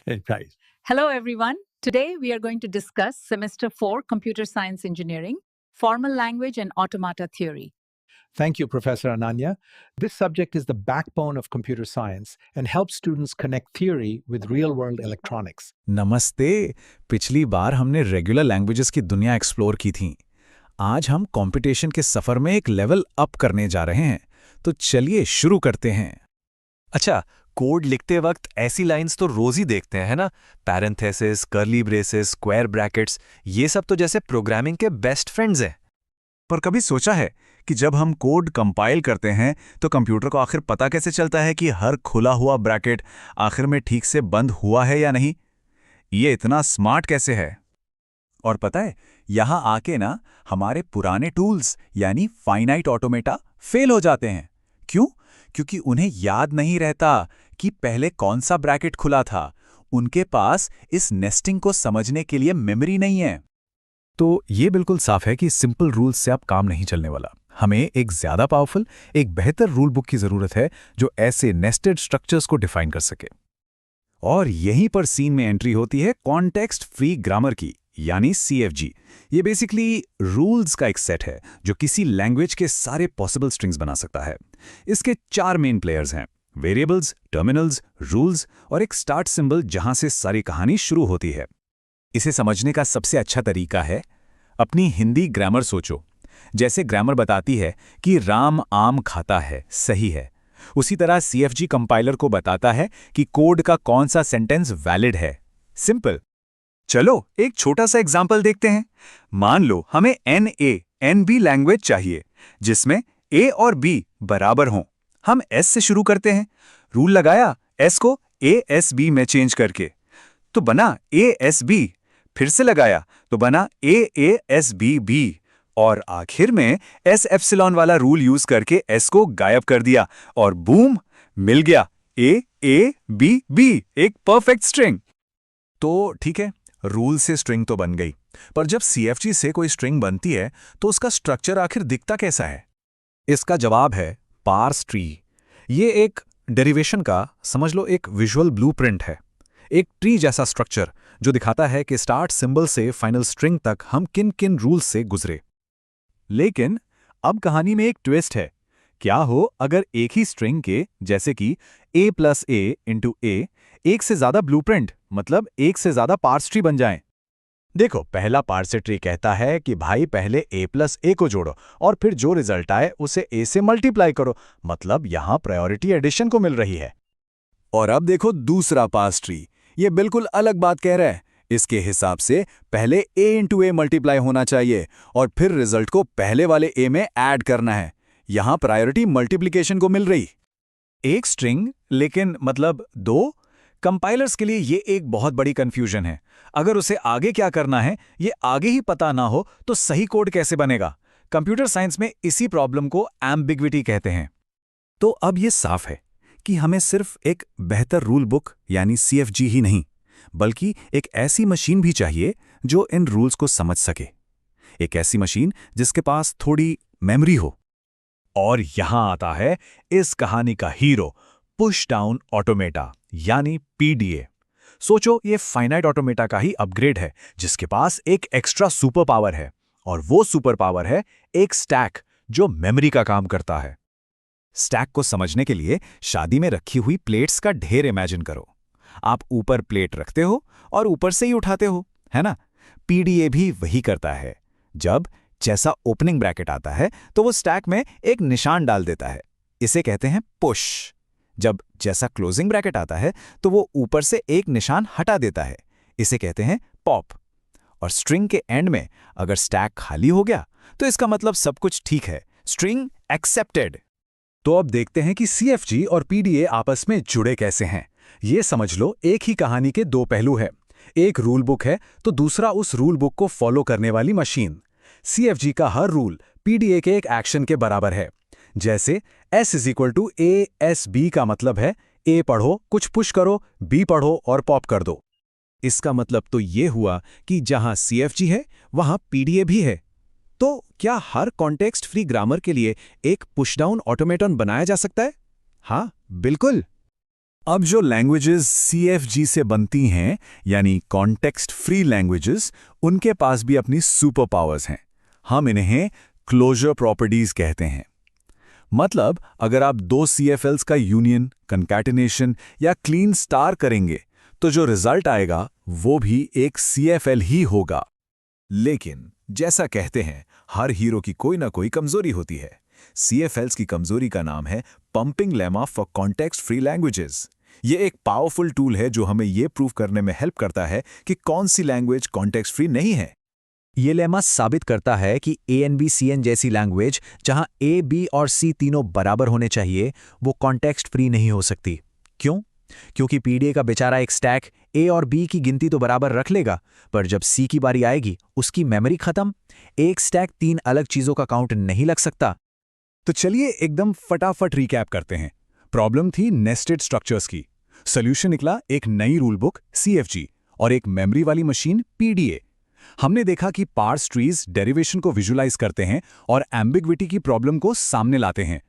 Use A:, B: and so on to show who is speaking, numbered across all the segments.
A: Right.
B: Hello, everyone. Today we are going to discuss Semester 4 Computer Science Engineering, Formal Language and Automata Theory.
A: Thank you, Professor Ananya. This subject is the backbone of computer science and helps students connect theory with real world electronics.
C: नमस्ते। पिछली बार हमने regular languages की दुनिया explore की थी। आज हम competition के सफर में एक लेवल अप करने जा रहे हैं। तो चलिए शुरू करते हैं।
D: अच्छा, कोड लिखते वक्त ऐसी लाइंस तो रोज ही देखते हैं, है ना? Parenthesis, curly braces, square brackets, ये सब तो जैसे प्रोग्रामिंग के बेस्ट फ्रेंड्स हैं।
C: पर कभी सोचा है कि जब हम कोड कंपाइल करते हैं तो कंप्यूटर को आखिर पता कैसे चलता है कि हर खुला हुआ ब्रैकेट आखिर में ठीक से बंद हुआ है या नहीं? ये इतना स्मार्ट कैसे है? और पता है, यहां आके ना हमारे पुराने टूल्स यानी फाइनाइट ऑटोमेटा फेल हो जाते हैं। क्यों? क्योंकि उन्हें याद नहीं रहता कि पहले कौन सा ब्रैकेट खुला था। उनके पास इस नेस्टिंग को समझने के लिए मेमोरी नहीं है। तो ये बिल्कुल साफ है कि सिंपल रूल्स से अब काम नहीं चलने वाला। हमें एक ज्यादा पावरफुल, एक बेहतर रूल बुक की जरूरत है जो ऐसे नेस्टेड स्ट्रक्चर्स को डिफाइन कर सके। और यहीं पर सीन में एंट्री होती है कॉन्टेक्स्ट फ्री ग्रामर की, यानी CFG। ये बेसिकली रूल्स का एक सेट है जो किसी लैंग्वेज के सारे पॉसिबल स्ट्रिंग्स बना सकता है। इसके 4 मेन प्लेयर्स हैं: वेरिएबल्स, टर्मिनल्स, रूल्स और एक स्टार्ट सिंबल जहां से सारी कहानी शुरू होती है। इसे समझने का सबसे अच्छा तरीका है अपनी हिंदी ग्रामर सोचो। जैसे ग्रामर बताती है कि राम आम खाता है, सही है, उसी तरह CFG कंपाइलर को बताता है कि कोड का कौन सा सेंटेंस वैलिड है। सिंपल। चलो एक छोटा सा एग्जांपल देखते हैं। मान लो हमें NB लैंग्वेज चाहिए जिसमें A और B बराबर हों। हम S से शुरू करते हैं। रूल लगाया S को ASB में चेंज करके, तो बना ASB। फिर से लगाया तो बना AASBB, और आखिर में S एप्सिलॉन वाला रूल यूज करके S को गायब कर दिया और बूम, मिल गया AABB, एक परफेक्ट स्ट्रिंग। तो ठीक है, रूल से स्ट्रिंग तो बन गई, पर जब CFG से कोई स्ट्रिंग बनती है तो उसका स्ट्रक्चर आखिर दिखता कैसा है? इसका जवाब है पार्स ट्री। ये एक डेरिवेशन का, समझ लो, एक विजुअल ब्लूप्रिंट है। एक ट्री जैसा स्ट्रक्चर जो दिखाता है कि स्टार्ट सिंबल से फाइनल स्ट्रिंग तक हम किन किन रूल्स से गुजरे। लेकिन अब कहानी में एक ट्विस्ट है। क्या हो अगर एक ही स्ट्रिंग के, जैसे कि A+A × A, एक से ज्यादा ब्लूप्रिंट, मतलब एक से ज्यादा पार्स ट्री बन जाएं? देखो, पहला पार्स ट्री कहता है कि भाई पहले A+A को जोड़ो और फिर जो रिजल्ट आए उसे A से मल्टीप्लाई करो, मतलब यहां प्रायोरिटी एडिशन को मिल रही है। और अब देखो दूसरा पार्स ट्री, ये बिल्कुल अलग बात कह रहा है। इसके हिसाब से पहले A × A मल्टीप्लाई होना चाहिए और फिर रिजल्ट को पहले वाले A में ऐड करना है। यहां प्रायोरिटी मल्टीप्लिकेशन को मिल रही। एक स्ट्रिंग, लेकिन मतलब दो? कंपाइलर्स के लिए ये एक बहुत बड़ी कंफ्यूजन है। अगर उसे आगे क्या करना है ये आगे ही पता ना हो तो सही कोड कैसे बनेगा? कंप्यूटर साइंस में इसी प्रॉब्लम को एम्बिग्विटी कहते हैं। तो अब ये साफ है कि हमें सिर्फ एक बेहतर रूल बुक यानी CFG ही नहीं, बल्कि एक ऐसी मशीन भी चाहिए जो इन रूल्स को समझ सके। एक ऐसी मशीन जिसके पास थोड़ी मेमोरी हो। और यहां आता है इस कहानी का हीरो, पुश डाउन ऑटोमेटा यानी PDA। सोचो, ये फाइनाइट ऑटोमेटा का ही अपग्रेड है जिसके पास एक एक्स्ट्रा सुपर पावर है, और वो सुपर पावर है एक स्टैक जो मेमोरी का काम करता है। स्टैक को समझने के लिए शादी में रखी हुई प्लेट्स का ढेर इमेजिन करो। आप ऊपर प्लेट रखते हो और ऊपर से ही उठाते हो, है ना? PDA भी वही करता है। जब जैसा ओपनिंग ब्रैकेट आता है तो वो स्टैक में एक निशान डाल देता है, इसे कहते हैं पुश। जब जैसा क्लोजिंग ब्रैकेट आता है तो वो ऊपर से एक निशान हटा देता है, इसे कहते हैं पॉप। और स्ट्रिंग के एंड में अगर स्टैक खाली हो गया तो इसका मतलब सब कुछ ठीक है, स्ट्रिंग एक्सेप्टेड। तो अब देखते हैं कि CFG और PDA आपस में जुड़े कैसे हैं। ये समझ लो, एक ही कहानी के दो पहलू हैं। एक रूल बुक है तो दूसरा उस रूल बुक को फॉलो करने वाली मशीन। CFG का हर रूल PDA के एक एक्शन के बराबर है। जैसे S = ASB का मतलब है A पढ़ो, कुछ पुश करो, B पढ़ो और पॉप कर दो। इसका मतलब तो ये हुआ कि जहां CFG है वहां PDA भी है। तो क्या हर कॉन्टेक्स्ट फ्री ग्रामर के लिए एक पुशडाउन ऑटोमेटन बनाया जा सकता है? हाँ, बिल्कुल। अब जो लैंग्वेजेस CFG से बनती हैं, यानी कॉन्टेक्स्ट फ्री लैंग्वेजेस, उनके पास भी अपनी सुपर पावर्स हैं। हम इन्हें क्लोजर प्रॉपर्टीज कहते हैं। मतलब अगर आप दो CFLs का यूनियन, कंकैटिनेशन या क्लीन स्टार करेंगे तो जो रिजल्ट आएगा वो भी एक CFL ही होगा। लेकिन जैसा कहते हैं, हर हीरो की कोई ना कोई कमजोरी होती है। CFLs की कमजोरी का नाम है pumping lemma for context free languages. ये एक पावरफुल टूल है जो हमें ये प्रूव करने में हेल्प करता है कि कौन सी लैंग्वेज कॉन्टेक्स्ट फ्री नहीं है।
E: ये लेमा साबित करता है कि ANB CN जैसी लैंग्वेज, जहां A, B और C तीनों बराबर होने चाहिए, वो कॉन्टेक्स्ट फ्री नहीं हो सकती। क्यों? क्योंकि PDA का बेचारा एक स्टैक A और B की गिनती तो बराबर रख लेगा, पर जब C की बारी आएगी, उसकी मेमोरी खत्म। एक स्टैक 3 अलग चीजों का काउंट नहीं लग सकता।
C: तो चलिए एकदम फटाफट रिकैप करते हैं। प्रॉब्लम थी नेस्टेड स्ट्रक्चर्स की, सॉल्यूशन निकला एक नई रूल बुक CFG और एक मेमोरी वाली मशीन PDA। हमने देखा कि पार्स ट्रीज डेरिवेशन को विजुलाइज करते हैं और एम्बिग्विटी की प्रॉब्लम को सामने लाते हैं,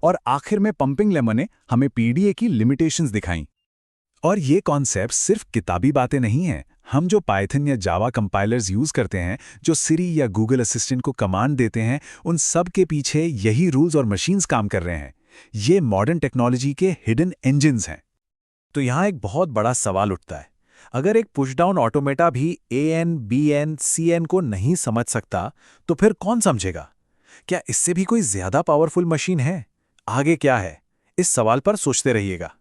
C: और आखिर में पंपिंग लेमा ने हमें PDA की लिमिटेशंस दिखाई। और ये कॉन्सेप्ट सिर्फ किताबी बातें नहीं हैं। हम जो पाइथन या जावा कंपाइलर्स यूज करते हैं, जो सिरी या गूगल असिस्टेंट को कमांड देते हैं, उन सब के पीछे यही रूल्स और मशीन्स काम कर रहे हैं। ये मॉडर्न टेक्नोलॉजी के हिडन इंजन्स हैं।
D: तो यहाँ एक बहुत बड़ा सवाल उठता है, अगर एक पुश डाउन ऑटोमेटा भी AN, BN, CN को नहीं समझ सकता, तो फिर कौन समझेगा? क्या इससे भी कोई ज्यादा पावरफुल मशीन है? आगे क्या है? इस सवाल पर सोचते रहिएगा।